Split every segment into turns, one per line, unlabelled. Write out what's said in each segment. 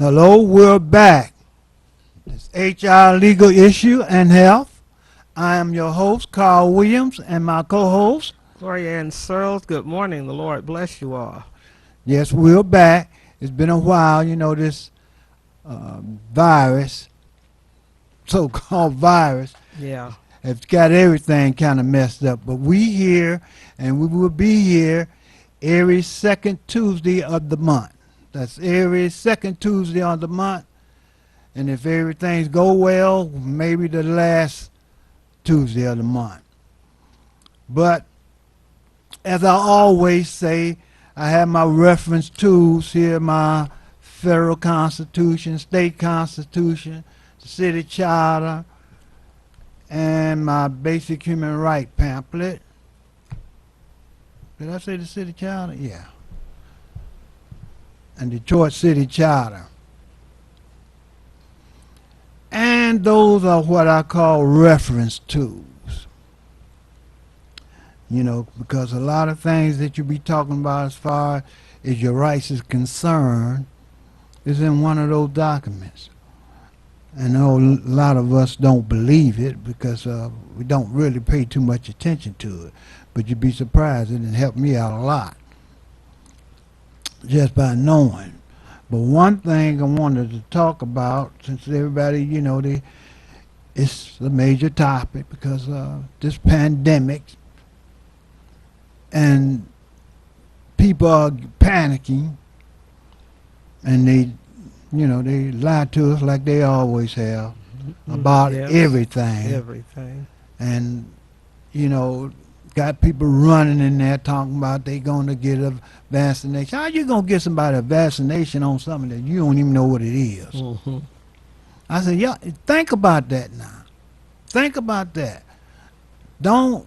Hello, we're back. It's HR Legal Issue and Health. I am your host, Carl Williams, and my co-host.
Gloria Ann Searles, good morning. The Lord bless you all.
Yes, we're back. It's been a while, this virus, so-called virus,
Yeah.
has got everything kind of messed up. But we here, and we will be here every second Tuesday of the month. That's every second Tuesday of the month. And if everything's go well, maybe the last Tuesday of the month. But as I always say, I have my reference tools here, my federal constitution, state constitution, the city charter, and my basic human right pamphlet. Did I say the city charter? Yeah. And Detroit City Charter. And those are what I call reference tools. Because a lot of things that you be talking about as far as your rights is concerned is in one of those documents. I know a lot of us don't believe it because we don't really pay too much attention to it. But you'd be surprised, it helped me out a lot just by knowing. But one thing I wanted to talk about, since everybody, it's a major topic because this pandemic and people are panicking and they lie to us like they always have about
Yes.
everything.
Everything.
And, got people running in there talking about they going to get a vaccination. How you going to get somebody a vaccination on something that you don't even know what it is?
Mm-hmm.
I said, yeah, think about that now. Think about that. Don't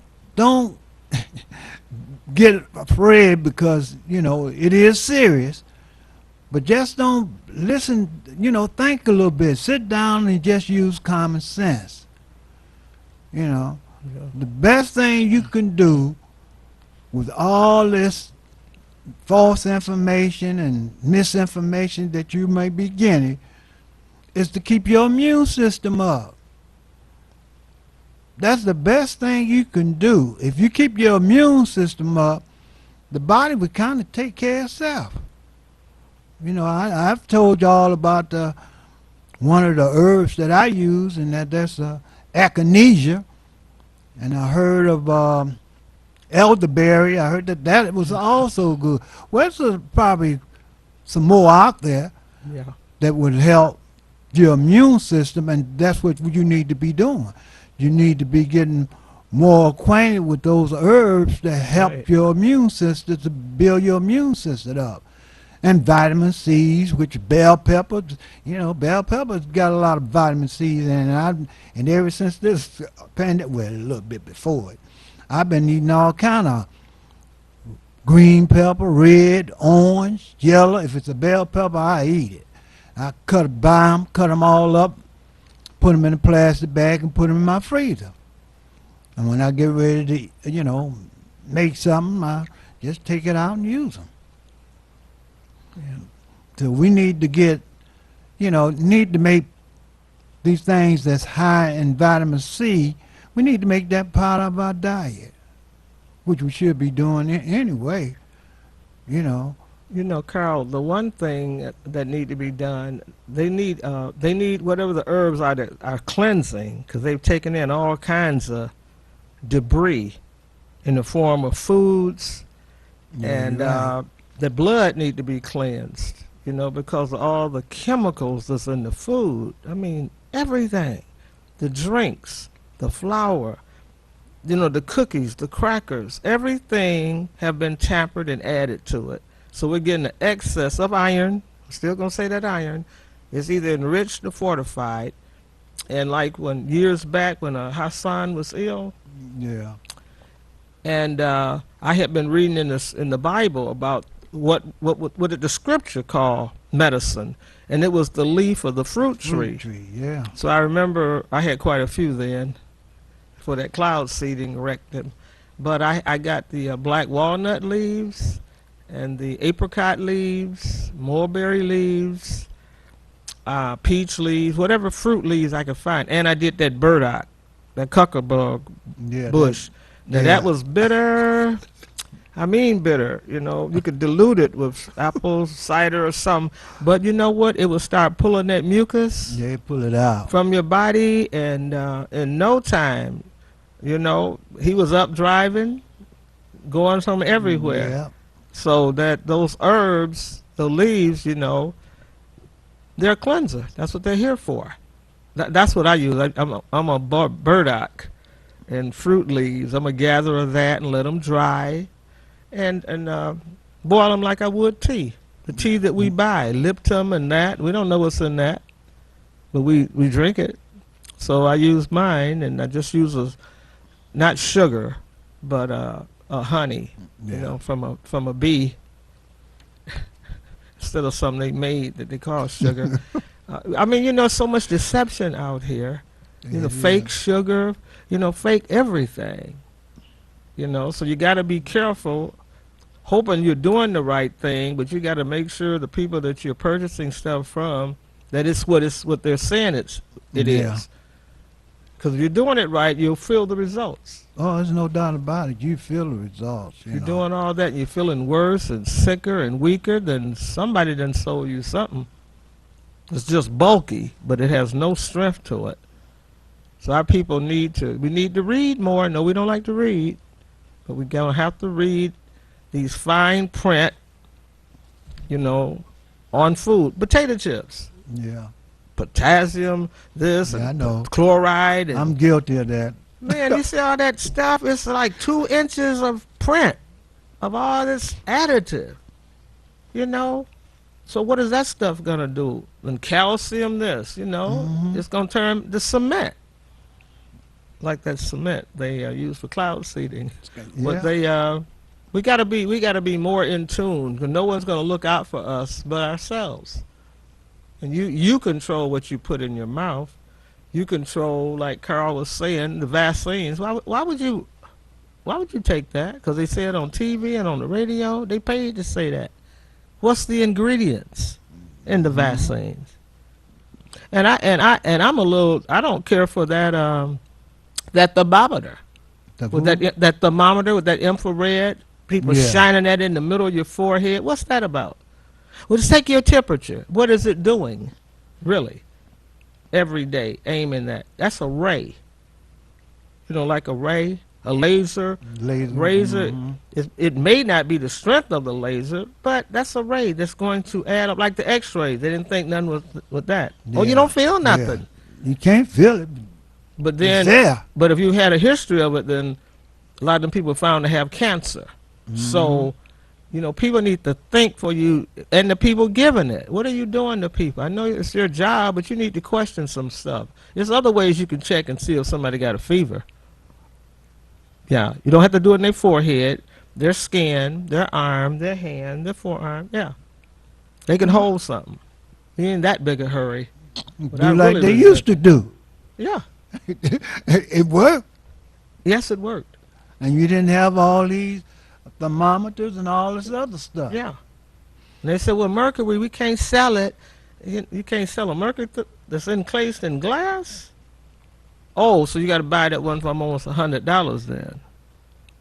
get afraid because, it is serious. But just don't listen, think a little bit. Sit down and just use common sense.
Yeah.
The best thing you can do with all this false information and misinformation that you may be getting is to keep your immune system up. That's the best thing you can do. If you keep your immune system up, the body will kind of take care of itself. I've told y'all about one of the herbs that I use, and that's echinacea. And I heard of elderberry. I heard that was also good. Well, there's probably some more out there
Yeah.
that would help your immune system, and that's what you need to be doing. You need to be getting more acquainted with those herbs that help
Right.
your immune system to build your immune system up. And vitamin C's, which bell peppers, bell peppers got a lot of vitamin C's in it. And ever since this pandemic, well, a little bit before it, I've been eating all kind of green pepper, red, orange, yellow. If it's a bell pepper, I eat it. I cut them all up, put them in a plastic bag, and put them in my freezer. And when I get ready to, make something, I just take it out and use them. So we need to need to make these things that's high in vitamin C, we need to make that part of our diet, which we should be doing anyway,
Carl, the one thing that need to be done, they need whatever the herbs are that are cleansing, because they've taken in all kinds of debris in the form of foods, and
right.
the blood need to be cleansed, because of all the chemicals that's in the food. I mean, everything, the drinks, the flour, the cookies, the crackers, everything have been tampered and added to it. So we're getting an excess of iron. I'm still going to say that iron is either enriched or fortified. And like when years back when Hassan was ill,
Yeah.
and I had been reading in the Bible about what did the scripture call medicine, and it was the leaf of the fruit tree.
Yeah.
So I remember I had quite a few then for that cloud seeding rectum. But I got the black walnut leaves and the apricot leaves, mulberry leaves, peach leaves, whatever fruit leaves I could find. And I did that burdock, that cuckerbug
Yeah.
bush. Now
yeah.
that was bitter. I mean bitter. You know, you could dilute it with apple cider or something. But you know what? It would start pulling that mucus
They pull it out.
from your body, and in no time, you know, he was up driving, going from everywhere.
Yeah.
So that those herbs, the leaves, you know, they're a cleanser. That's what they're here for. That's what I use. I'm a burdock and fruit leaves. I'm a gatherer of that and let them dry, and boil them like I would tea. The tea that we buy, Lipton and that. We don't know what's in that, but we drink it. So I use mine, and I just use not sugar, but a honey,
Yeah.
you know, from a bee, instead of something they made that they call sugar. I mean, you know, so much deception out here. You know,
Yeah.
fake sugar, you know, fake everything. You know, so you got to be careful, hoping you're doing the right thing, but you got to make sure the people that you're purchasing stuff from, that it's what they're saying it
Yeah.
is. Because if you're doing it right, you'll feel the results.
Oh, there's no doubt about it. You feel the results.
If you're doing all that and you're feeling worse and sicker and weaker, then somebody done sold you something. It's just bulky, but it has no strength to it. So our people need to read more. No, we don't like to read, but we're going to have to read these fine print, you know, on food. Potato chips,
Yeah.
potassium, this,
Yeah, I
and
know.
chloride. And
I'm guilty of that.
man, you see all that stuff? It's like 2 inches of print of all this additive, you know? So what is that stuff going to do? And calcium this, you know?
Mhm.
It's going to turn the cement. Like that cement they use for cloud seeding. But
Yeah.
we got to be more in tune, 'cause no one's going to look out for us but ourselves. And you control what you put in your mouth. You control, like Carl was saying, the vaccines. Why would you take that? Because they say it on TV and on the radio. They paid to say that. What's the ingredients in the vaccines? And I'm a little. I don't care for that that thermometer
The
with
who?
that thermometer with that infrared. People
Yeah.
shining that in the middle of your forehead. What's that about? Well, just take your temperature. What is it doing, really? Every day, aiming that. That's a ray. You know, like a ray, a laser. Razor.
Mhm.
It may not be the strength of the laser, but that's a ray that's going to add up, like the X-ray. They didn't think nothing with that. Oh, you
Yeah.
don't feel nothing.
You can't feel it.
But
It's
then,
there.
but if you had a history of it, then a lot of them people found to have cancer. So, you know, people need to think for you, and the people giving it. What are you doing to people? I know it's your job, but you need to question some stuff. There's other ways you can check and see if somebody got a fever. Yeah, you don't have to do it in their forehead, their skin, their arm, their hand, their forearm. Yeah, they can hold something. You ain't in that big a hurry. But I
Do like
really
they
resent
used to do.
Yeah,
It worked.
yes, it worked.
And you didn't have all these thermometers and all this other stuff.
Yeah. And they said, well, mercury, we can't sell it. You can't sell a mercury that's encased in glass? Oh, so you got to buy that one for almost $100 then.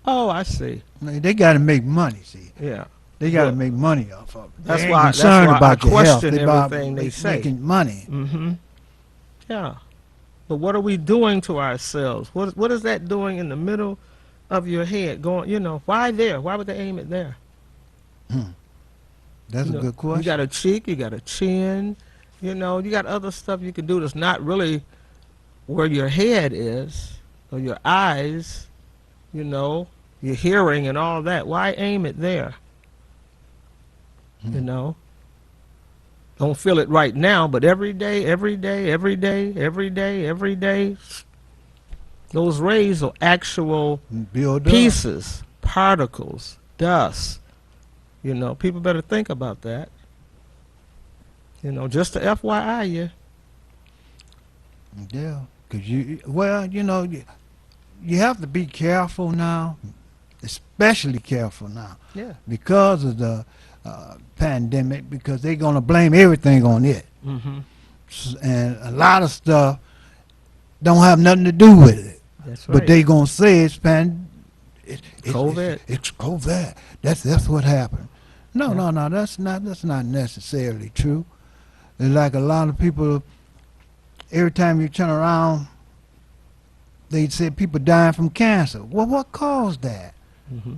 Oh, I see.
They got to make money, see.
Yeah.
They got to
Well,
make money off of it.
that's
They ain't
why-
concerned
that's why I
about your health.
question
They about
everything they say.
making money.
Mm-hmm. Yeah. But what are we doing to ourselves? What is that doing in the middle of your head? Going, you know, why there? Why would they aim it there?
That's
You
a
know,
good question.
You got a cheek, you got a chin, you know, you got other stuff you can do that's not really where your head is, or your eyes, you know, your hearing and all that. Why aim it there? You know? Don't feel it right now, but every day, every day, every day, every day, every day, those rays are actual
Build up.
pieces, particles, dust. You know, people better think about that. You know, just to FYI you.
Yeah, because you have to be careful now, especially careful now
Yeah.
because of the pandemic, because they're going to blame everything on it.
Mm-hmm.
and a lot of stuff don't have nothing to do with it.
That's
But
right.
they gonna say it's
COVID.
It's COVID. That's what happened. No,
Yeah.
no, no. That's not necessarily true. It's like a lot of people. Every time you turn around, they say people dying from cancer. Well, what caused that?
Mm-hmm.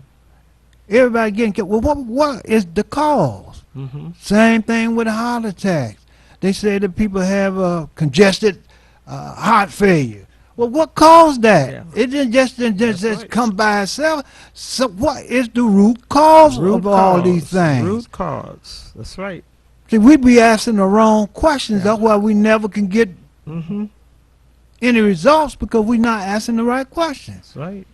Everybody getting cancer. Well, what is the cause?
Mm-hmm.
Same thing with heart attacks. They say that people have congested heart failure. Well, what caused that?
Yeah.
It didn't just
right.
come by itself. So what is the root cause
Root
of all these
cause.
things?
Root cause. That's right.
See, we be asking the wrong questions.
Yeah.
That's why we never can get
Mm-hmm.
any results because we're not asking the right questions.
That's right.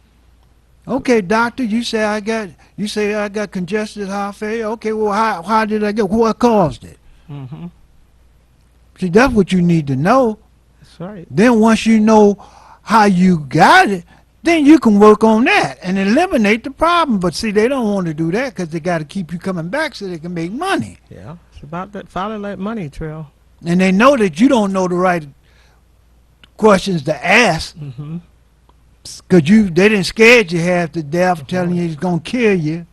Okay, doctor, you say I got congested heart failure. Okay, well, how did I get? What caused it?
Mm-hmm.
See, that's what you need to know.
That's right.
Then once you know how you got it, then you can work on that and eliminate the problem. But see, they don't want to do that because they got to keep you coming back so they can make money.
Yeah. It's about that follow that money trail.
And they know that you don't know the right questions to ask
Mm-hmm.
because they didn't scared you half to death, telling you it's gonna kill you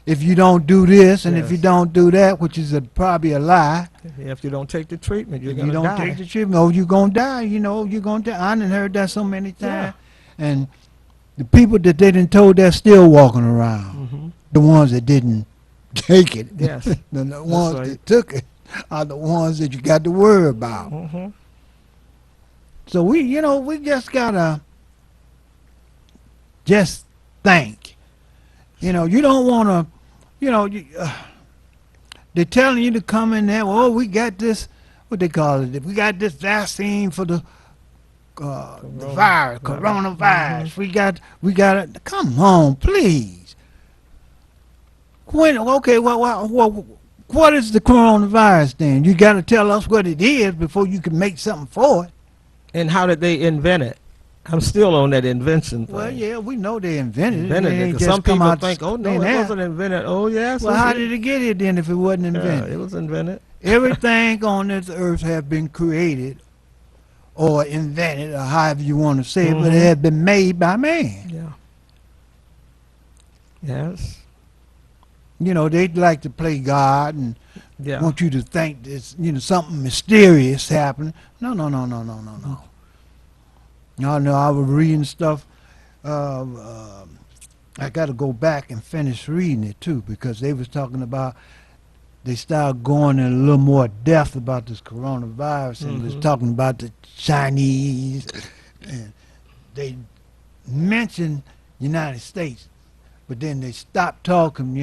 if you don't do this and if you
Yes.
don't do that, which is probably a lie.
If you don't take the treatment, you're
If
gonna
you don't
die.
take the treatment, oh, you're gonna die. You know, you're gonna die. I done heard that so many
Yeah.
times. And the people that they done told that still walking around.
Mm-hmm.
The ones that didn't take it,
Yes.
the ones
right.
that took it, are the ones that you got to worry about.
Mm-hmm.
So we just gotta just think. You don't want to. They're telling you to come in there. Oh, we got this. What they call it? We got this vaccine for the virus, coronavirus. We got it. Come on, please. Okay, what is the coronavirus then? You got to tell us what it is before you can make something for it.
And how did they invent it? I'm still on that invention thing.
Well, yeah, we know they invented it.
Invented
It
it.
ain't
'Cause
just
some
come
people
out
think, oh no,
thin
it
air.
wasn't invented. Oh yes.
Well,
it's
how
in-
did it get here then if it wasn't
Yeah,
invented?
it was invented.
Everything on this earth has been created or invented, or however you want to say it, but it
Mhm.
has been made by man.
Yeah. Yes.
They'd like to play God and
Yeah.
want you to think there's, something mysterious happening. No. No, I was reading stuff. I got to go back and finish reading it too because they was talking about. They started going in a little more depth about this coronavirus and was
Mhm.
talking about the Chinese. And they mentioned United States, but then they stopped talking,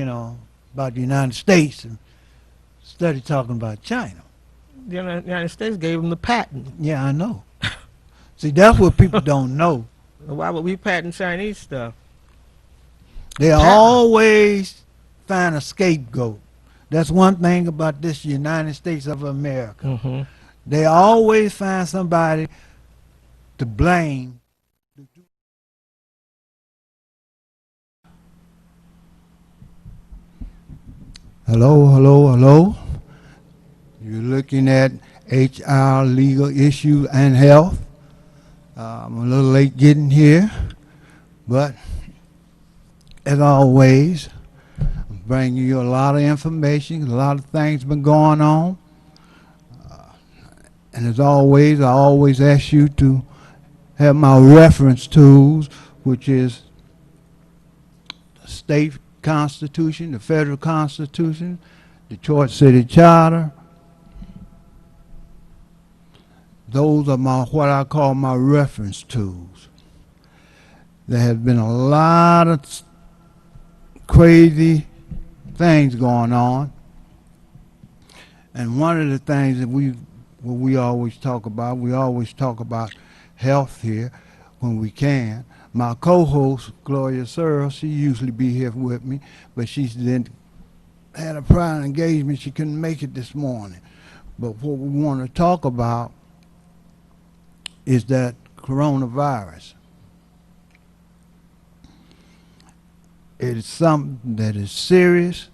about the United States and started talking about China.
The United States gave them the patent.
Yeah, I know. See, that's what people don't know.
Why would we patent Chinese stuff?
They always find a scapegoat. That's one thing about this United States of America.
Mm-hmm.
They always find somebody to blame. Hello. You're looking at HR, legal issues, and health. I'm a little late getting here, but as always, I'm bringing you a lot of information. A lot of things been going on. And as always, I always ask you to have my reference tools, which is the state constitution, the federal constitution, Detroit City Charter. Those are what I call my reference tools. There has been a lot of crazy things going on. And one of the things that we always talk about health here when we can. My co-host, Gloria Searle, she usually be here with me, but she's then had a prior engagement. She couldn't make it this morning. But what we want to talk about is that coronavirus. It is something that is serious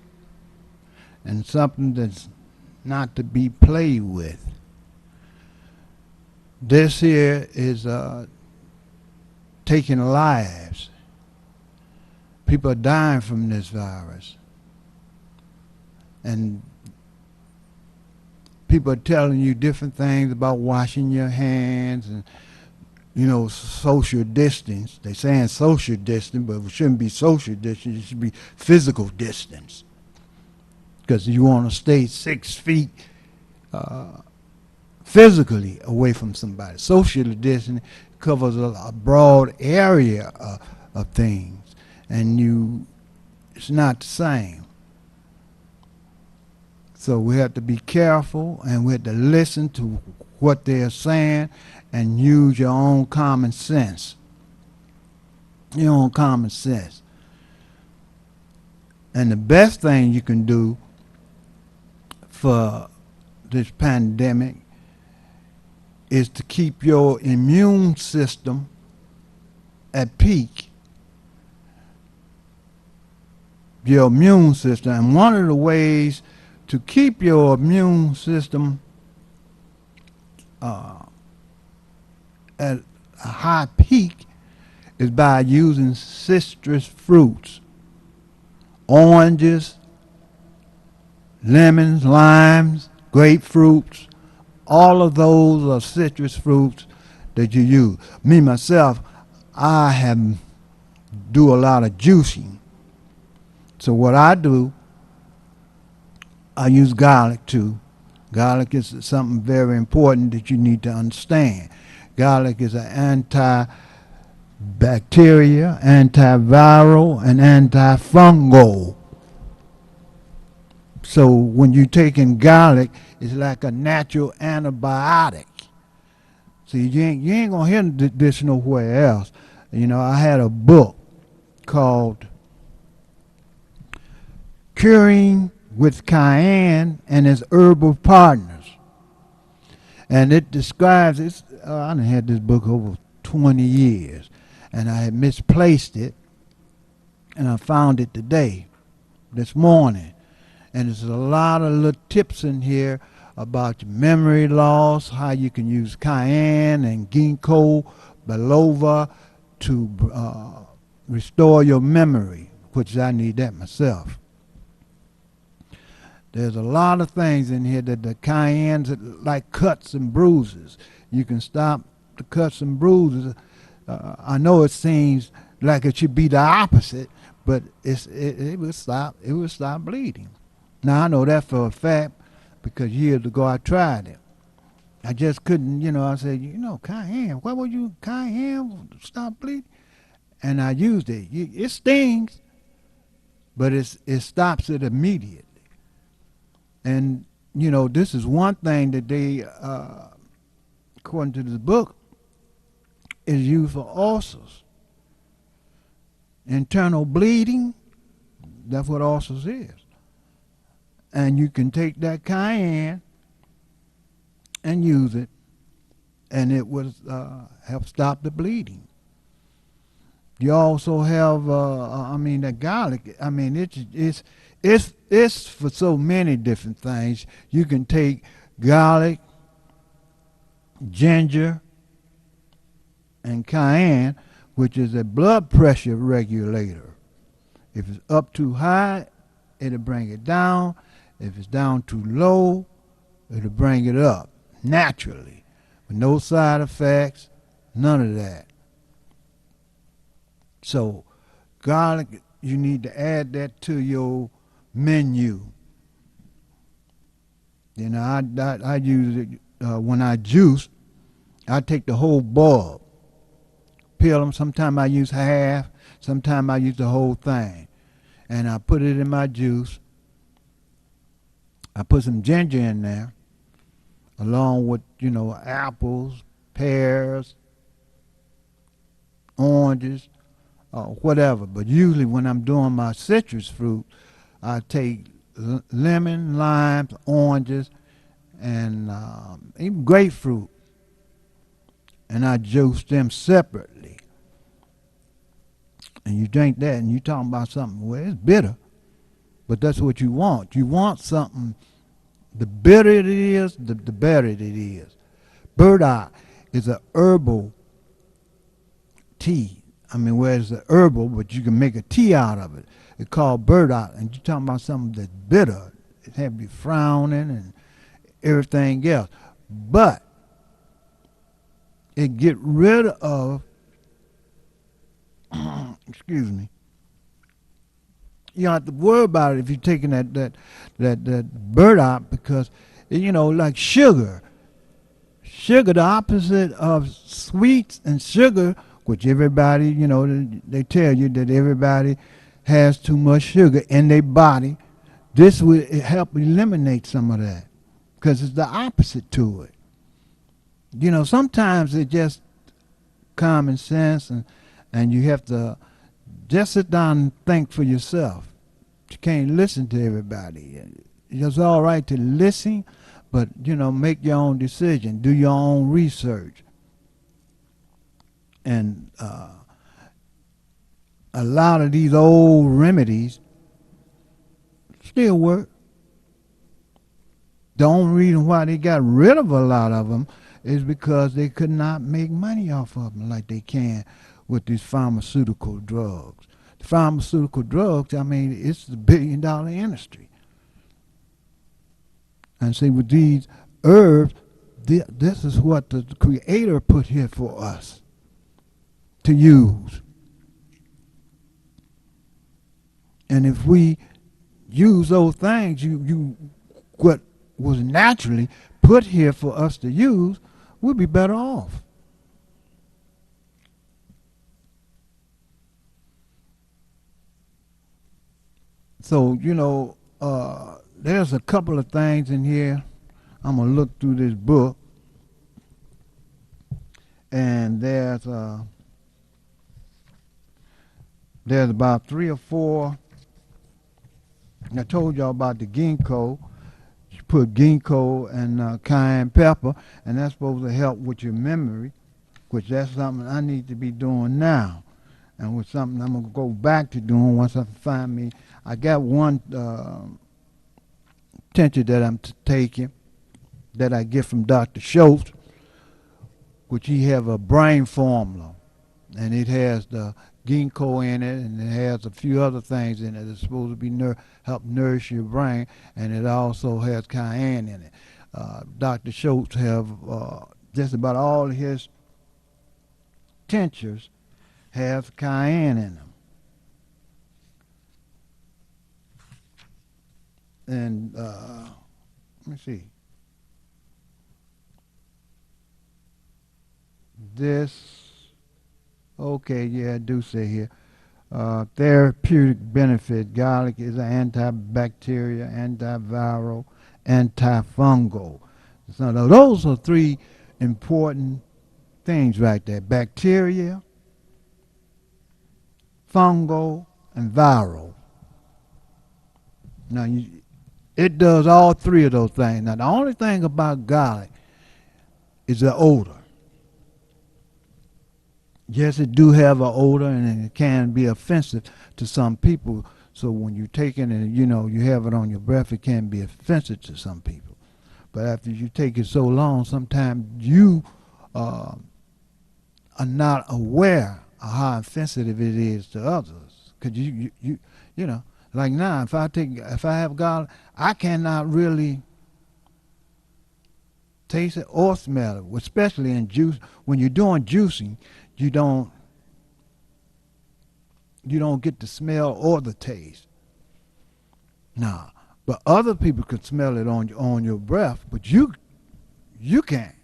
and something that's not to be played with. This here is taking lives. People are dying from this virus. And people are telling you different things about washing your hands and, social distance. They're saying social distance, but it shouldn't be social distance. It should be physical distance. Because you want to stay 6 feet physically away from somebody. Social distance covers a broad area of things, and it's not the same. So we have to be careful, and we have to listen to what they're saying and use your own common sense. Your own common sense. And the best thing you can do for this pandemic is to keep your immune system at peak. Your immune system. And one of the ways to keep your immune system at a high peak is by using citrus fruits, oranges, lemons, limes, grapefruits. All of those are citrus fruits that you use. Me, myself, I do a lot of juicing. So what I do, I use garlic too. Garlic is something very important that you need to understand. Garlic is an antibacterial, antiviral, and antifungal. So when you're taking garlic, it's like a natural antibiotic. See, you ain't gonna hear this nowhere else. I had a book called Curing with Cayenne and Its Herbal Partners. And it describes, I done had this book over 20 years, and I had misplaced it, and I found it today, this morning. And there's a lot of little tips in here about memory loss, how you can use cayenne and ginkgo biloba to restore your memory, which I need that myself. There's a lot of things in here that the cayennes, like cuts and bruises. You can stop the cuts and bruises. I know it seems like it should be the opposite, but it will stop. It will stop bleeding. Now I know that for a fact because years ago I tried it. I just couldn't. I said, cayenne. Why would you cayenne stop bleeding? And I used it. It stings, but it stops it immediately. And, this is one thing that they, according to this book, is used for ulcers. Internal bleeding, that's what ulcers is. And you can take that cayenne and use it, and it will help stop the bleeding. You also have, that garlic. It's for so many different things. You can take garlic, ginger, and cayenne, which is a blood pressure regulator. If it's up too high, it'll bring it down. If it's down too low, it'll bring it up naturally, with no side effects, none of that. So garlic, you need to add that to your menu. I use it when I juice. I take the whole bulb, peel them. Sometimes I use half, sometimes I use the whole thing, and I put it in my juice. I put some ginger in there, along with apples, pears, oranges, whatever. But usually when I'm doing my citrus fruit, I take lemon, limes, oranges, and even grapefruit, and I juice them separately. And you drink that, and you're talking about something, well, it's bitter, but that's what you want. You want something, the bitter it is, the better it is. Burdock is a herbal tea. I mean, where it's a herbal, but you can make a tea out of it. It's called burdock, and you're talking about something that's bitter. It have you frowning and everything else. But it get rid of, excuse me, you don't have to worry about it if you're taking that burdock, because, you know, like sugar. Sugar, the opposite of sweets and sugar, which everybody, you know, they tell you that everybody has too much sugar in their body. This would help eliminate some of that, because it's the opposite to it. You know, sometimes it's just common sense, and you have to just sit down and think for yourself. You can't listen to everybody. It's all right to listen, but, you know, make your own decision. Do your own research. And a lot of these old remedies still work. The only reason why they got rid of a lot of them is because they could not make money off of them like they can with these pharmaceutical drugs. The pharmaceutical drugs, I mean, it's a billion-dollar industry. And see, with these herbs, this is what the Creator put here for us to use. And if we use those things, what was naturally put here for us to use, we'll be better off. So, you know, there's a couple of things in here. I'm going to look through this book. And there's about 3 or 4. I told y'all about the ginkgo. You put ginkgo and cayenne pepper, and that's supposed to help with your memory, which that's something I need to be doing now. And with something I'm going to go back to doing once I find me. I got one tincture that I'm taking that I get from Dr. Schultz, which he have a brain formula, and it has the ginkgo in it, and it has a few other things in it that's supposed to be help nourish your brain, and it also has cayenne in it. Dr. Schultz have just about all of his tinctures have cayenne in them. And let me see. This, okay, yeah, I do say here. Therapeutic benefit. Garlic is an antibacterial, antiviral, antifungal. So those are 3 important things right there. Bacteria, fungal, and viral. Now, it does all 3 of those things. Now, the only thing about garlic is the odor. Yes, it do have an odor, and it can be offensive to some people. So when you take it and, you know, you have it on your breath, it can be offensive to some people. But after you take it so long, sometimes you are not aware of how offensive it is to others. Because you know, like now, if I have garlic, I cannot really taste it or smell it, especially in juice. When you're doing juicing, you don't get the smell or the taste. Nah, but other people could smell it on your breath, but you can't.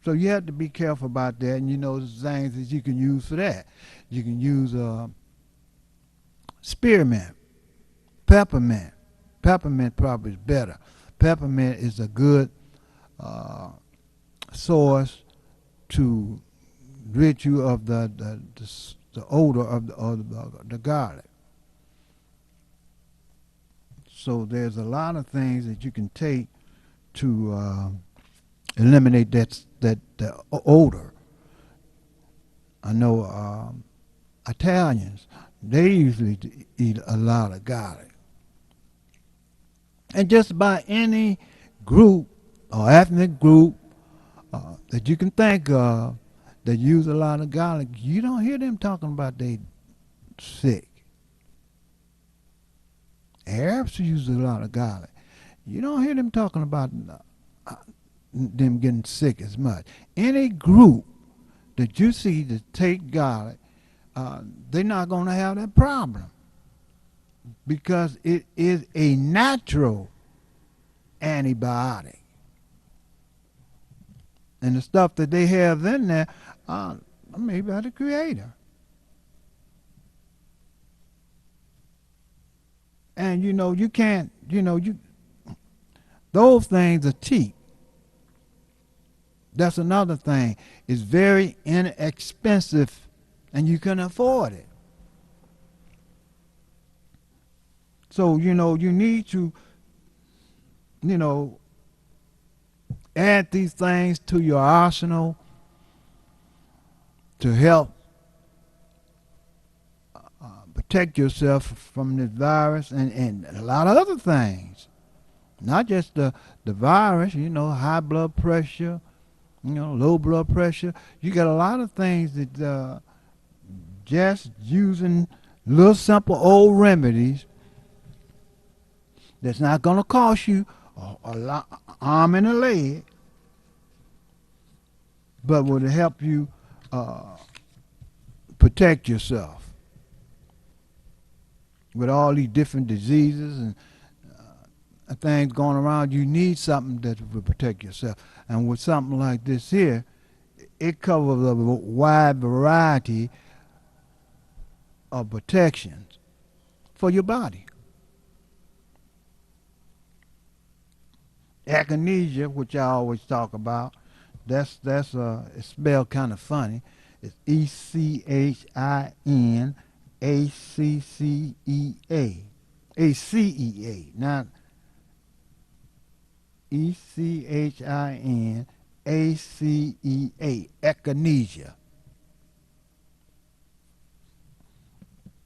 So you have to be careful about that, and you know the things that you can use for that. You can use spearmint, peppermint. Peppermint probably is better. Peppermint is a good source to rid you of the odor of the garlic. So there's a lot of things that you can take to eliminate that odor. I know Italians, they usually eat a lot of garlic. And just about any group or ethnic group, that you can think of that use a lot of garlic, you don't hear them talking about they sick. Arabs use a lot of garlic. You don't hear them talking about them getting sick as much. Any group that you see that take garlic, they're not going to have that problem because it is a natural antibiotic. And the stuff that they have in there, made by the Creator. And you can't, those things are cheap. That's another thing. It's very inexpensive and you can afford it. So, you need to, add these things to your arsenal to help protect yourself from this virus and a lot of other things. Not just the virus, high blood pressure, low blood pressure. You got a lot of things that just using little simple old remedies that's not going to cost you a arm and a leg, but will help you protect yourself with all these different diseases and things going around. You need something that will protect yourself. And with something like this here, it covers a wide variety of protections for your body. Echinacea, which I always talk about, that's it's spelled kind of funny. It's ECHIN ACCEA. ACEA, not ECHIN ACEA. Echinacea.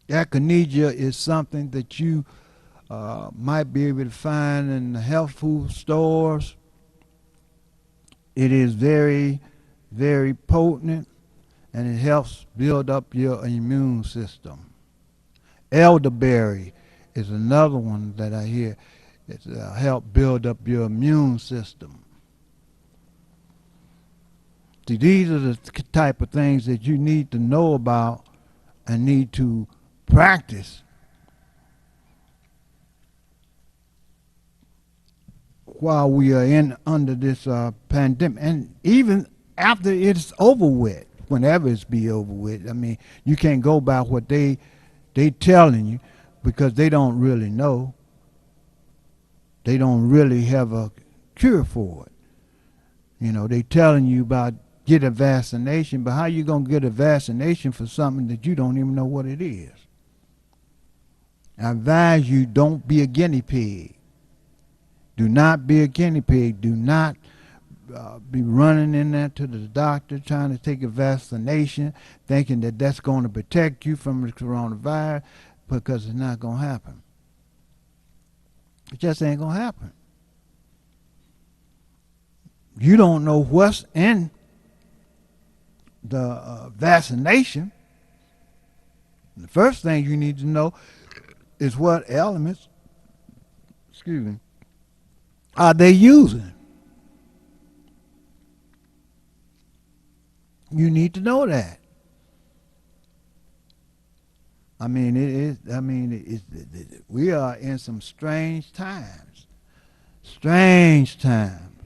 Echinacea is something that you might be able to find in the health food stores. It is very, very potent and it helps build up your immune system. Elderberry is another one that I hear. It's help build up your immune system. See, these are the type of things that you need to know about and need to practice while we are under this pandemic, and even after it's over with, whenever it's be over with. I mean, you can't go by what they telling you because they don't really know. They don't really have a cure for it. They telling you about get a vaccination, but how you gonna get a vaccination for something that you don't even know what it is? I advise you, don't be a guinea pig. Do not be a guinea pig. Do not be running in there to the doctor trying to take a vaccination, thinking that that's going to protect you from the coronavirus, because it's not going to happen. It just ain't going to happen. You don't know what's in the vaccination. The first thing you need to know is what elements, are they using? You need to know that. I mean, we are in some strange times. Strange times.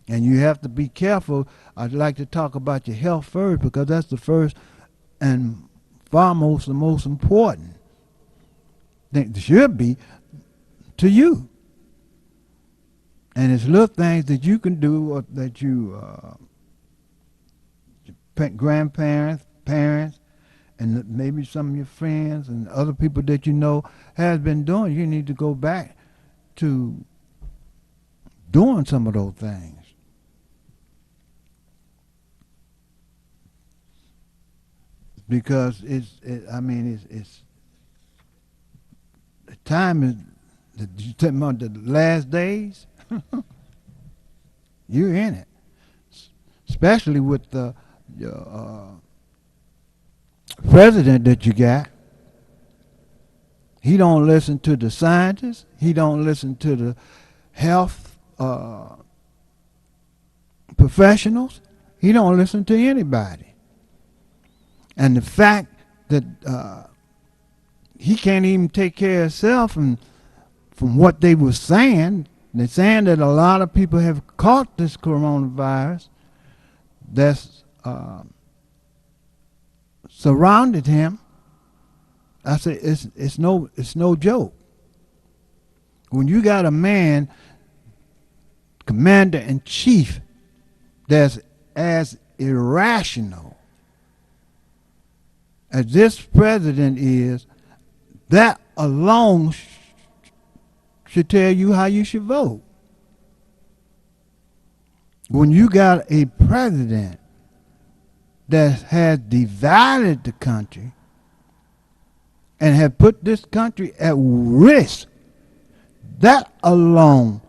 And you have to be careful. I'd like to talk about your health first because that's the first and foremost, the most important thing it should be to you. And it's little things that you can do or that you grandparents, parents, and maybe some of your friends and other people that you know has been doing. You need to go back to doing some of those things. Because it's the time is, you talking about the last days? You're in it. especially with the president that you got. He don't listen to the scientists. He don't listen to the health professionals. He don't listen to anybody. And the fact that he can't even take care of himself, and from what they were saying, they're saying that a lot of people have caught this coronavirus that's surrounded him. I say it's no joke. When you got a man, commander in chief, that's as irrational as this president is, that alone should tell you how you should vote. When you got a president that has divided the country and have put this country at risk, that alone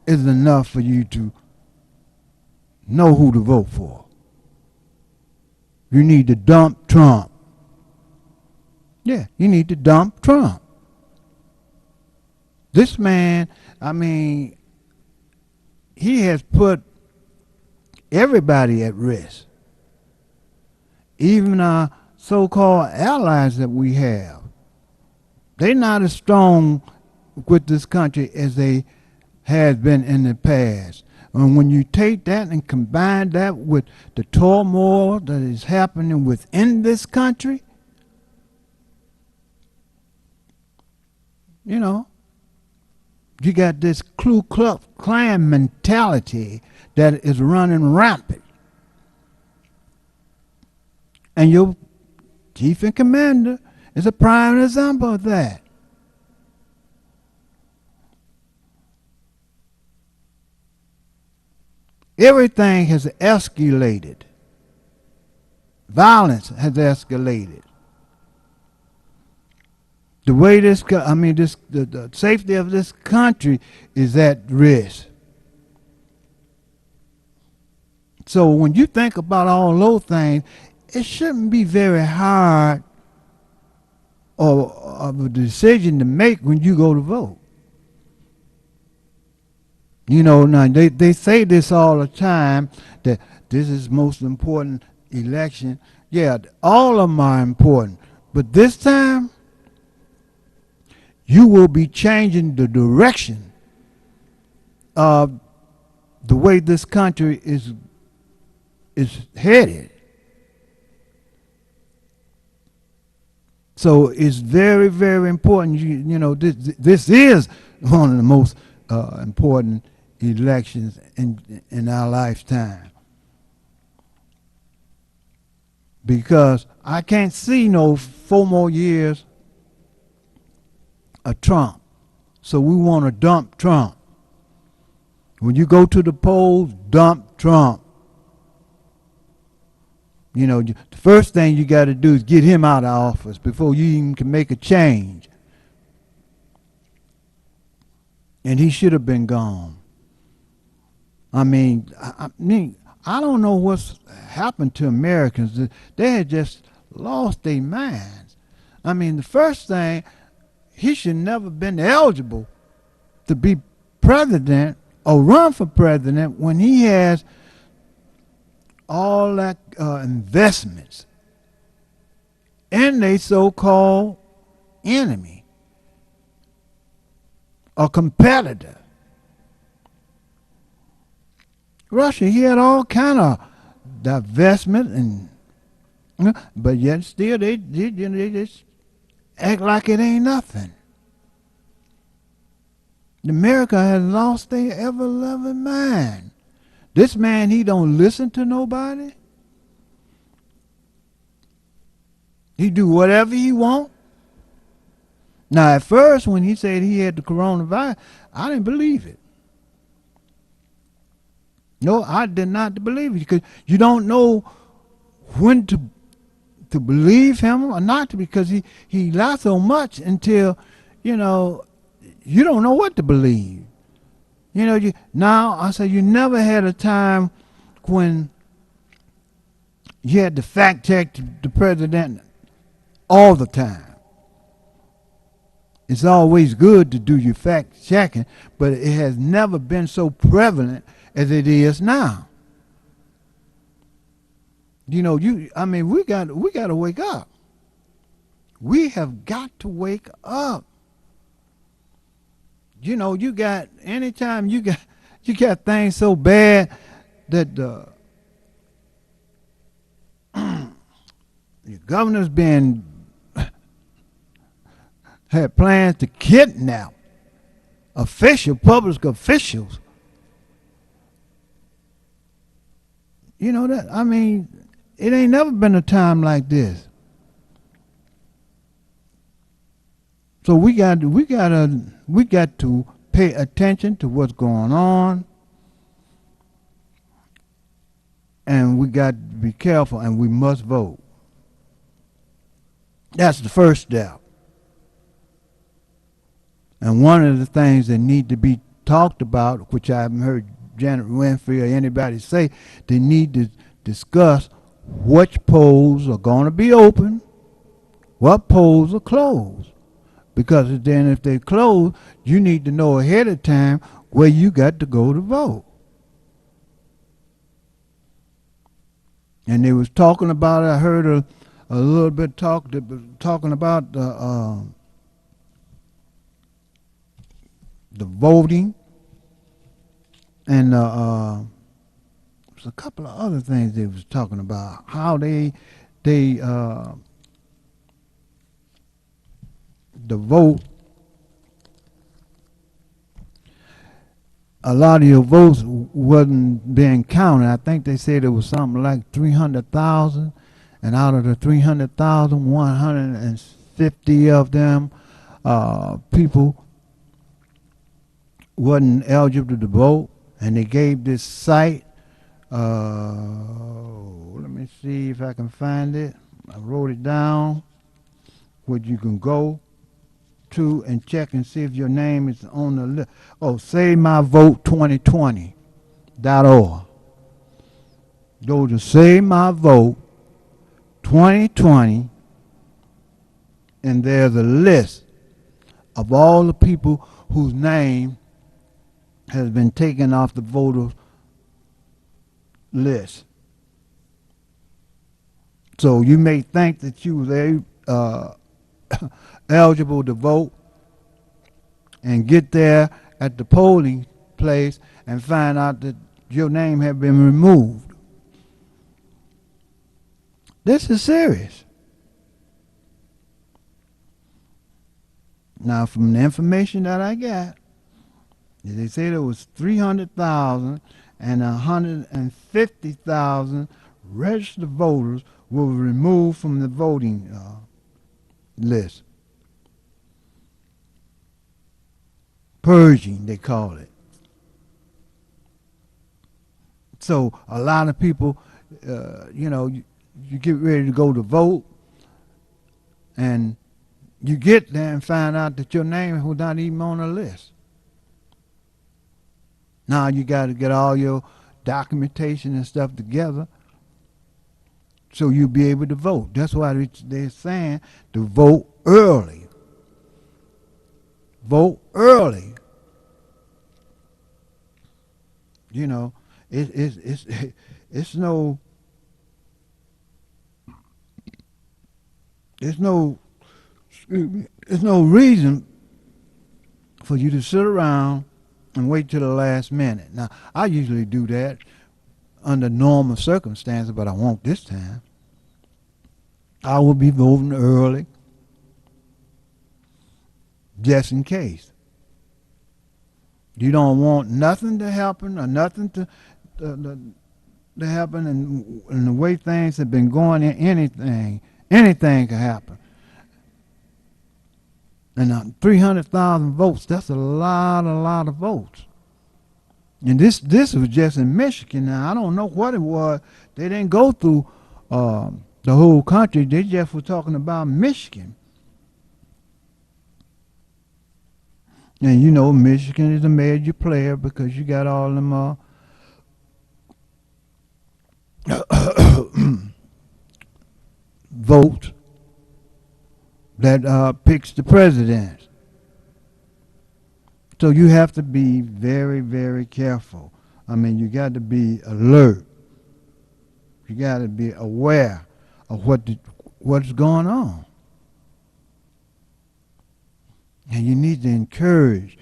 is enough for you to know who to vote for. You need to dump Trump. Yeah, you need to dump Trump. This man, I mean, he has put everybody at risk. Even our so-called allies that we have. They're not as strong with this country as they have been in the past. And when you take that and combine that with the turmoil that is happening within this country, you know, you got this Ku Klux Klan mentality that is running rampant. And your chief and commander is a prime example of that. Everything has escalated. Violence has escalated. The way the safety of this country is at risk. So when you think about all those things, it shouldn't be very hard or of a decision to make when you go to vote. You know, now they say this all the time, that this is the most important election. Yeah, all of them are important. But this time, you will be changing the direction of the way this country is headed. So it's very, very important. You know, this is one of the most important elections in our lifetime, because I can't see no 4 more years of Trump. So we want to dump Trump. When you go to the polls, dump Trump. You know, the first thing you got to do is get him out of office before you even can make a change. And he should have been gone. I mean, I don't know what's happened to Americans. They had just lost their minds. I mean, the first thing, he should never been eligible to be president or run for president when he has all that investments in a so-called enemy or competitor. Russia, he had all kind of divestment, and but yet still they just act like it ain't nothing. America has lost their ever-loving mind. This man, he don't listen to nobody. He do whatever he want. Now, at first, when he said he had the coronavirus, I didn't believe it. No, I did not believe it, because you don't know when to believe him or not, because he lied so much until, you know, you don't know what to believe. You know, now I say you never had a time when You had to fact check the president all the time. It's always good to do your fact checking, but it has never been so prevalent as it is now. You know, we got to wake up. We have got to wake up. You know, anytime you got things so bad that the governor's had plans to kidnap public officials. You know that? I mean, it ain't never been a time like this. So we got to pay attention to what's going on, and we got to be careful, and we must vote. That's the first step. And one of the things that need to be talked about, which I haven't heard Janet Winfrey or anybody say, they need to discuss which polls are going to be open, what polls are closed. Because then if they're closed, you need to know ahead of time where you got to go to vote. And they was talking about it, I heard a little bit talking about the voting, and there's a couple of other things they was talking about, how the vote, a lot of your votes wasn't being counted. I think they said it was something like 300,000, and out of the 300,000, 150 of them people wasn't eligible to vote, and they gave this site. Let me see if I can find it. I wrote it down, where you can go to and check and see if your name is on the list. Oh, SaveMyVote2020.org. Go to SaveMyVote2020, and there's a list of all the people whose name has been taken off the voter list. So you may think that you was eligible to vote, and get there at the polling place and find out that your name had been removed. This is serious. Now, from the information that I got, they said it was 300,000 and 150,000 registered voters were removed from the voting list. Purging, they call it. So a lot of people, you get ready to go to vote, and you get there and find out that your name was not even on the list. Now you got to get all your documentation and stuff together so you'll be able to vote. That's why they're saying to vote early. Vote early. You know, it's no reason for you to sit around and wait till the last minute. Now, I usually do that under normal circumstances, but I won't this time. I will be voting early, just in case. You don't want nothing to happen or nothing to happen, and the way things have been going, anything can happen. And 300,000 votes, that's a lot of votes. And this was just in Michigan. Now, I don't know what it was. They didn't go through the whole country. They just were talking about Michigan. And you know, Michigan is a major player because you got all them that picks the president. So you have to be very, very careful. I mean, you got to be alert. You got to be aware of what's going on. And you need to encourage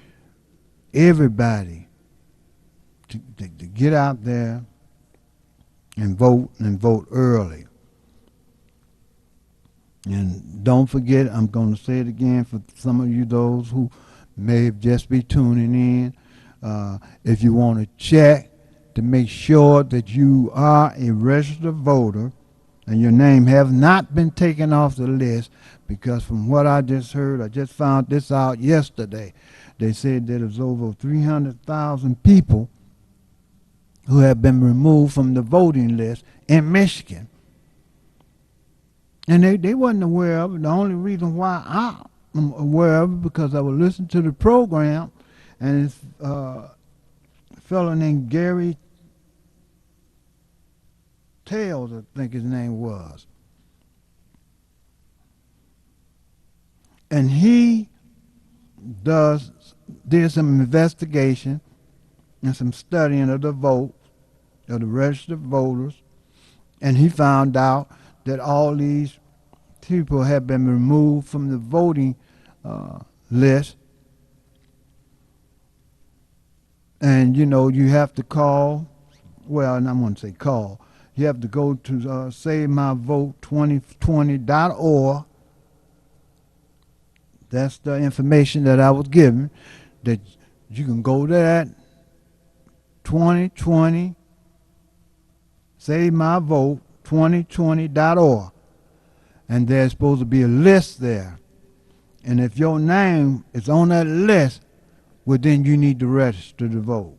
everybody to get out there and vote early. And don't forget, I'm going to say it again for some of you, those who may just be tuning in. If you want to check to make sure that you are a registered voter and your name have not been taken off the list, because from what I just heard, I just found this out yesterday. They said that there's over 300,000 people who have been removed from the voting list in Michigan. And they wasn't aware of it. The only reason why I'm aware of it because I would listen to the program, and it's a fellow named Gary Tales, I think his name was. And he did some investigation and some studying of the vote, of the registered voters, and he found out that all these people have been removed from the voting list. And you know, you have to call, well, and I'm going to say call, you have to go to SaveMyVote2020.org. That's the information that I was given, that you can go to that 2020 SaveMyVote2020.org, and there's supposed to be a list there. And if your name is on that list, well, then you need to register to vote.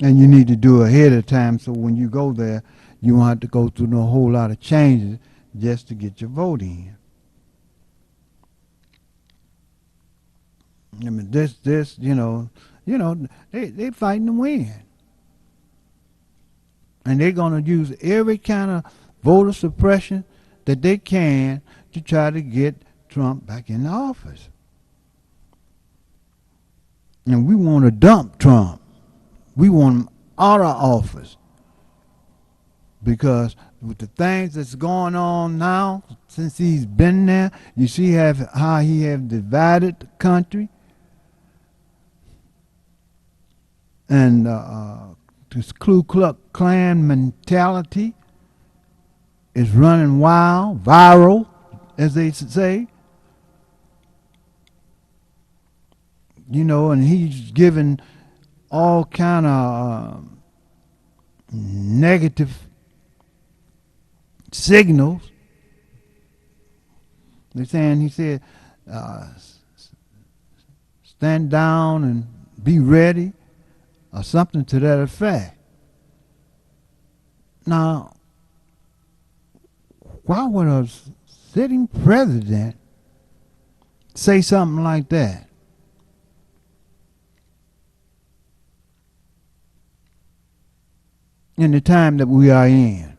And you need to do it ahead of time, so when you go there, you won't have to go through no whole lot of changes just to get your vote in. I mean, this, you know, they fighting to win. And they're going to use every kind of voter suppression that they can to try to get Trump back in office. And we want to dump Trump. We want him out of office. Because with the things that's going on now, since he's been there, you see how he have divided the country. And this Ku Klux Klan mentality is running wild, viral, as they say. You know, and he's giving all kind of negative signals. They're saying, he said, stand down and be ready, or something to that effect. Now, why would a sitting president say something like that? In the time that we are in?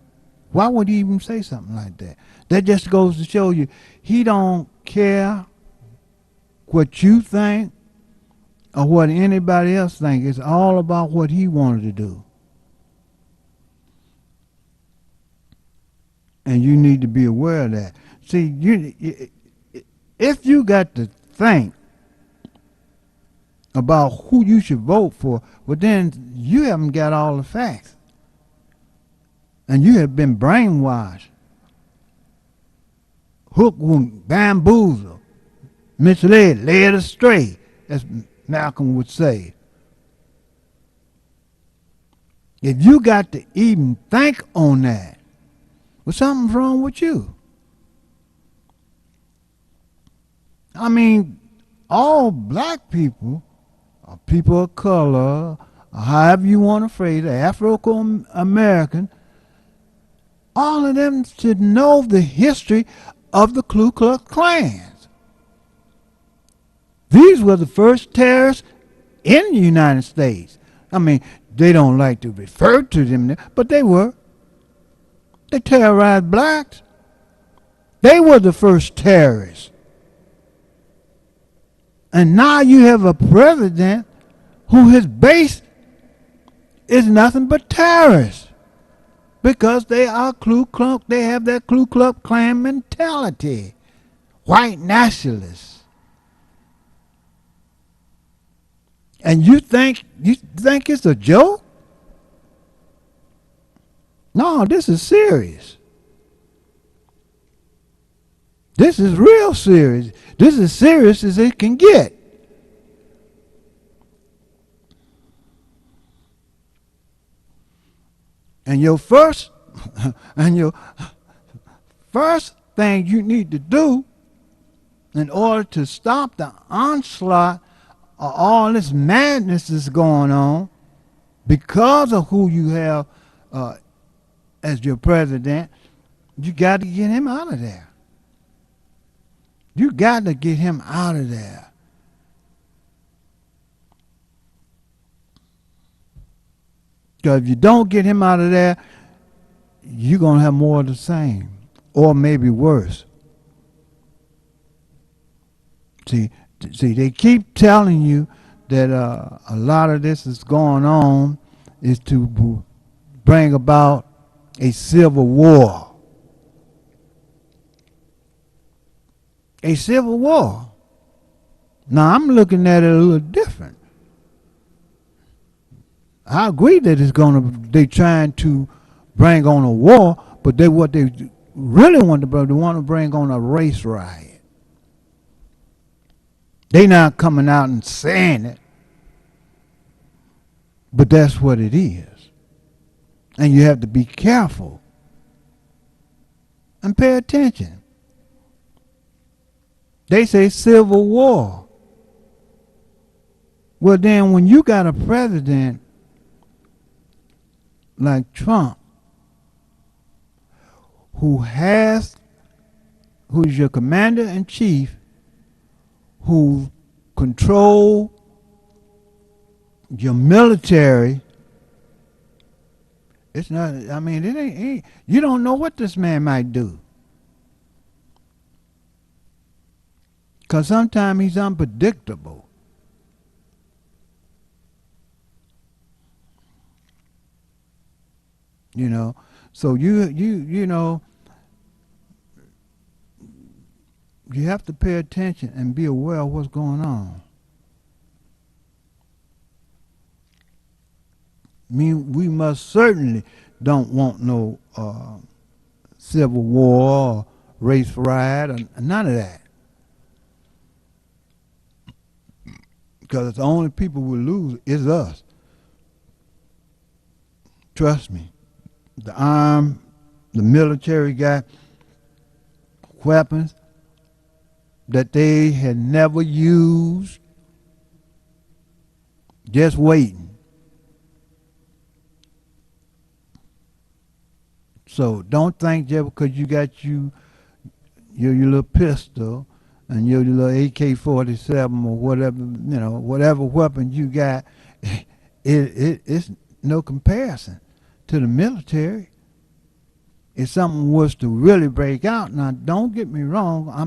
Why would he even say something like that? That just goes to show you he don't care what you think or what anybody else thinks. It's all about what he wanted to do. And you need to be aware of that. See, if you got to think about who you should vote for, well, then you haven't got all the facts. And you have been brainwashed, hooked, bamboozled, misled, led astray, as Malcolm would say. If you got to even think on that, well, something's wrong with you. I mean, all black people, or people of color, or however you want to phrase it, Afro-American, all of them should know the history of the Ku Klux Klan. These were the first terrorists in the United States. I mean, they don't like to refer to them, but they were. They terrorized blacks. They were the first terrorists. And now you have a president who his base is nothing but terrorists. Because they are Ku Klux, they have that Ku Klux Klan mentality. White nationalists. And you think it's a joke? No, this is serious. This is real serious. This is serious as it can get. And your first thing you need to do in order to stop the onslaught of all this madness that's going on because of who you have as your president, you got to get him out of there. You got to get him out of there. Because if you don't get him out of there, you're going to have more of the same, or maybe worse. See, they keep telling you that a lot of this is going on is to bring about a civil war. A civil war. Now, I'm looking at it a little different. I agree that they're trying to bring on a war, but what they really want to bring, they want to bring on a race riot. They not coming out and saying it, but that's what it is. And you have to be careful and pay attention. They say civil war. Well, then when you got a president like Trump, who's your commander in chief, who control your military, it's not, I mean, it ain't, you don't know what this man might do. Because sometimes he's unpredictable. You know, so you know, you have to pay attention and be aware of what's going on. I mean, we most certainly don't want no civil war or race riot or none of that. Because the only people who lose is us. Trust me. The military got weapons that they had never used, just waiting. So don't think just because you got your little pistol and your little AK-47 or whatever, you know, whatever weapon you got, it's no comparison to the military. If something was to really break out, now don't get me wrong, I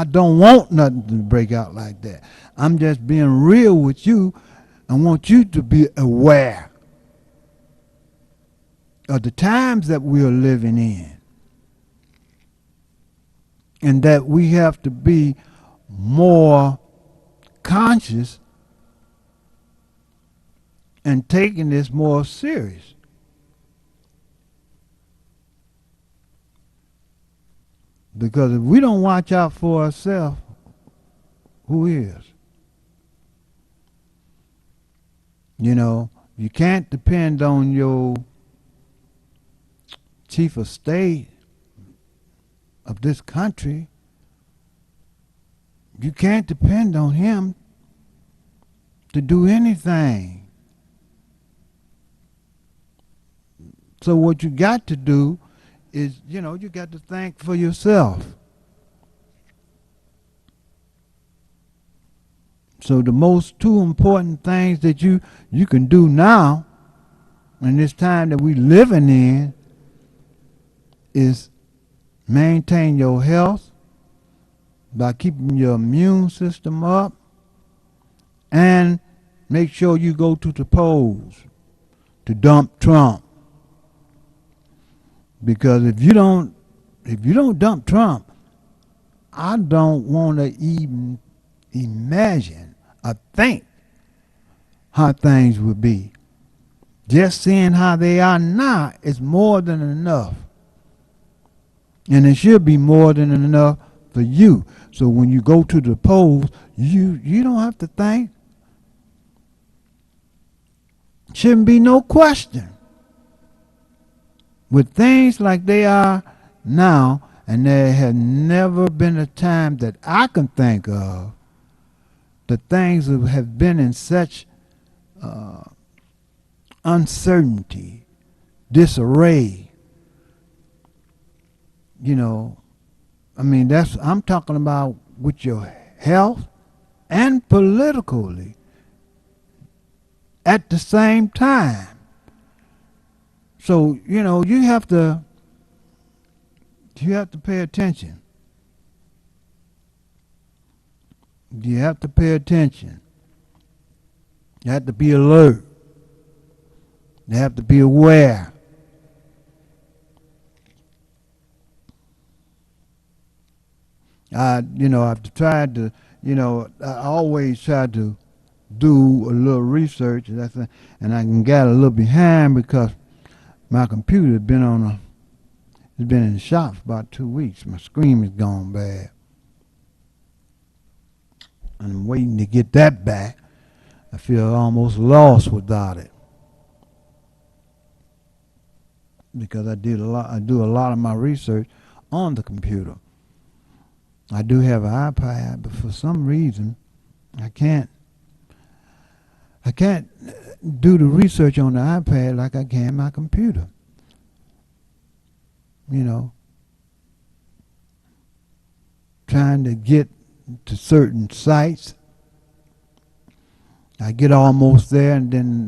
don't want nothing to break out like that. I'm just being real with you. I want you to be aware of the times that we are living in. And that we have to be more conscious and taking this more serious. Because if we don't watch out for ourselves, who is? You know, you can't depend on your chief of state of this country. You can't depend on him to do anything. So what you got to do is, you know, you got to think for yourself. So So the most two important things that you can do now in this time that we living in is maintain your health by keeping your immune system up, and make sure you go to the polls to dump Trump. Because if you don't dump Trump, I don't want to even imagine or think how things would be. Just seeing how they are now is more than enough. And it should be more than enough for you. So when you go to the polls, you don't have to think. Shouldn't be no question. With things like they are now, and there has never been a time that I can think of that things have been in such uncertainty, disarray. You know, I mean, I'm talking about with your health and politically at the same time. So, you know, you have to pay attention. You have to pay attention. You have to be alert. You have to be aware. I've tried to, I always try to do a little research, and I can get a little behind because my computer has been it's been in the shop for about 2 weeks. My screen is gone bad. I'm waiting to get that back. I feel almost lost without it. Because I do a lot of my research on the computer. I do have an iPad, but for some reason I can't do the research on the iPad like I can my computer. Trying to get to certain sites. I get almost there, and then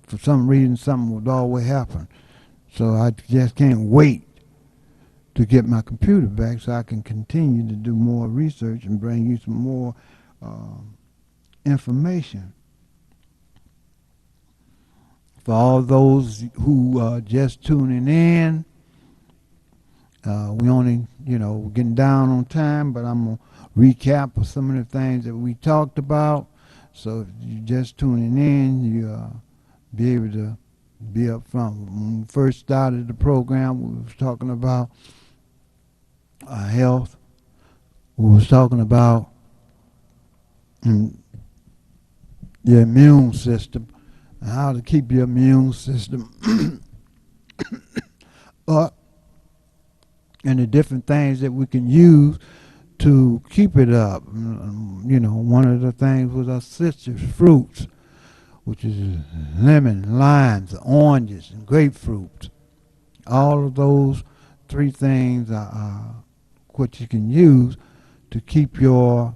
for some reason something would always happen. So I just can't wait to get my computer back so I can continue to do more research and bring you some more information. For all those who are just tuning in, we only, we're getting down on time, but I'm going to recap of some of the things that we talked about. So if you're just tuning in, you'll be able to be up front. When we first started the program, we was talking about health. We was talking about your immune system and how to keep your immune system up, and the different things that we can use to keep it up. One of the things was our citrus fruits, which is lemon, limes, oranges, and grapefruits. All of those three things are what you can use to keep your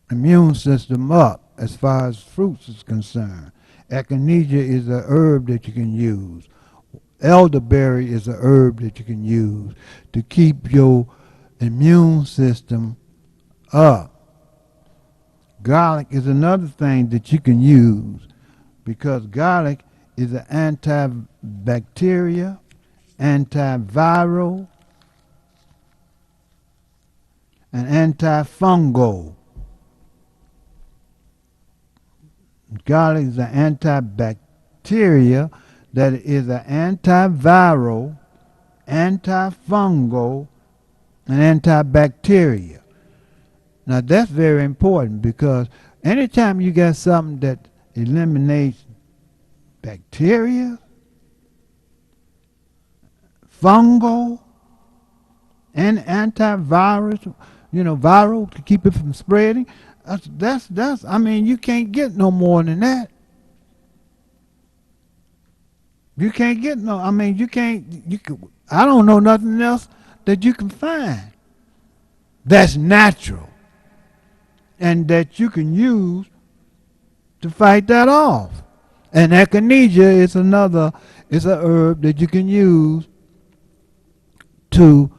immune system up as far as fruits is concerned. Echinacea is a herb that you can use. Elderberry is a herb that you can use to keep your immune system up. Garlic is another thing that you can use because garlic is an antibacterial, antiviral, and antifungal. Garlic is an antibacterial, that is an antiviral, antifungal, and antibacterial. Now that's very important because anytime you got something that eliminates bacteria, fungal, and antivirus, viral to keep it from spreading, that's you can't get no more than that. You can't get I don't know nothing else that you can find that's natural and that you can use to fight that off. And echinacea is another, is a herb that you can use to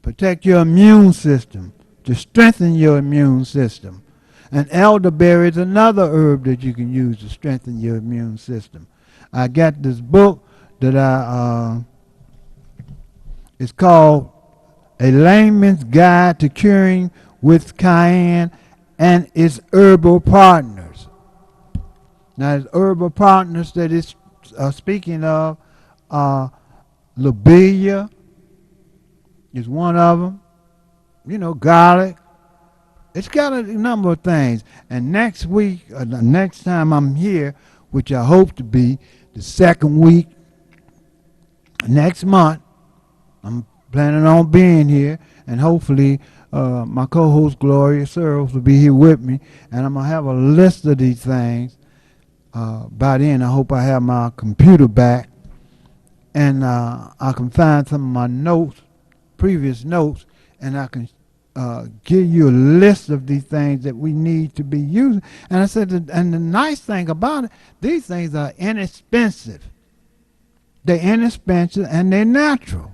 protect your immune system, to strengthen your immune system. And elderberry is another herb that you can use to strengthen your immune system. I got this book that it's called A Layman's Guide to Curing with Cayenne and its Herbal Partners. Now, its herbal partners that it's speaking of, lobelia is one of them. You know, garlic. It's got a number of things. And next week, the next time I'm here, which I hope to be the second week next month, I'm planning on being here, and hopefully my co-host Gloria Searles will be here with me, and I'm gonna have a list of these things. By then, I hope I have my computer back, and I can find some of my notes, previous notes, and I can give you a list of these things that we need to be using. And I said, and the nice thing about it, these things are inexpensive. They're inexpensive and they're natural.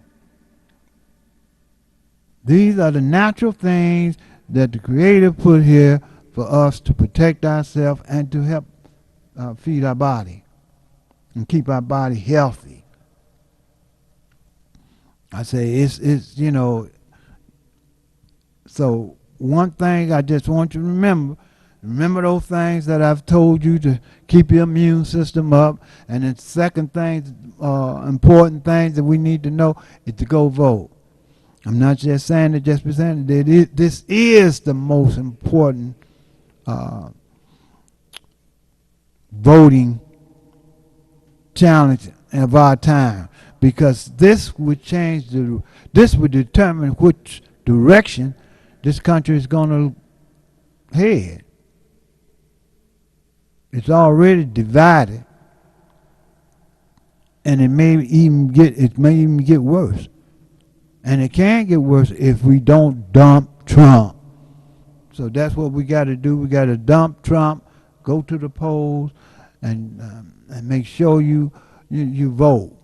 These are the natural things that the Creator put here for us to protect ourselves and to help feed our body and keep our body healthy. I say it's you know. So one thing I just want you to remember those things that I've told you to keep your immune system up. And the second thing, important things that we need to know is to go vote. I'm not just saying it just for saying it. This is the most important voting challenge of our time, because this would change this would determine which direction this country is going to head. It's already divided, and it may even get worse. And it can get worse if we don't dump Trump. So that's what we got to do. We got to dump Trump, go to the polls, and make sure you vote.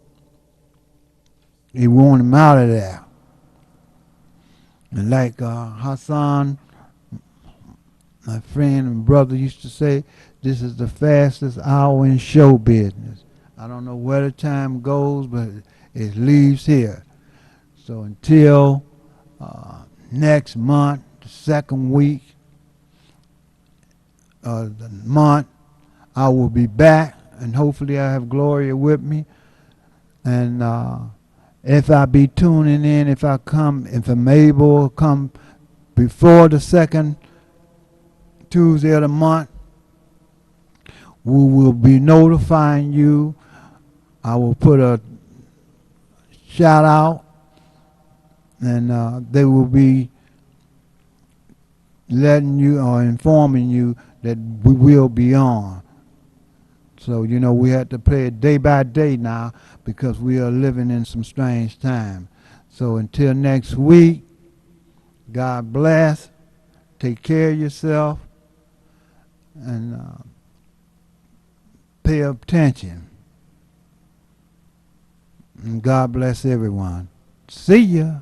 You want him out of there. And like Hassan, my friend and brother, used to say, this is the fastest hour in show business. I don't know where the time goes, but it leaves here. So until next month, the second week of the month, I will be back, and hopefully I have Gloria with me. And if I be tuning in, if I'm able to come before the second Tuesday of the month, we will be notifying you. I will put a shout out, and they will be letting you or informing you that we will be on. So, you know, we have to play it day by day now because we are living in some strange times. So until next week, God bless. Take care of yourself and pay attention. And God bless everyone. See ya.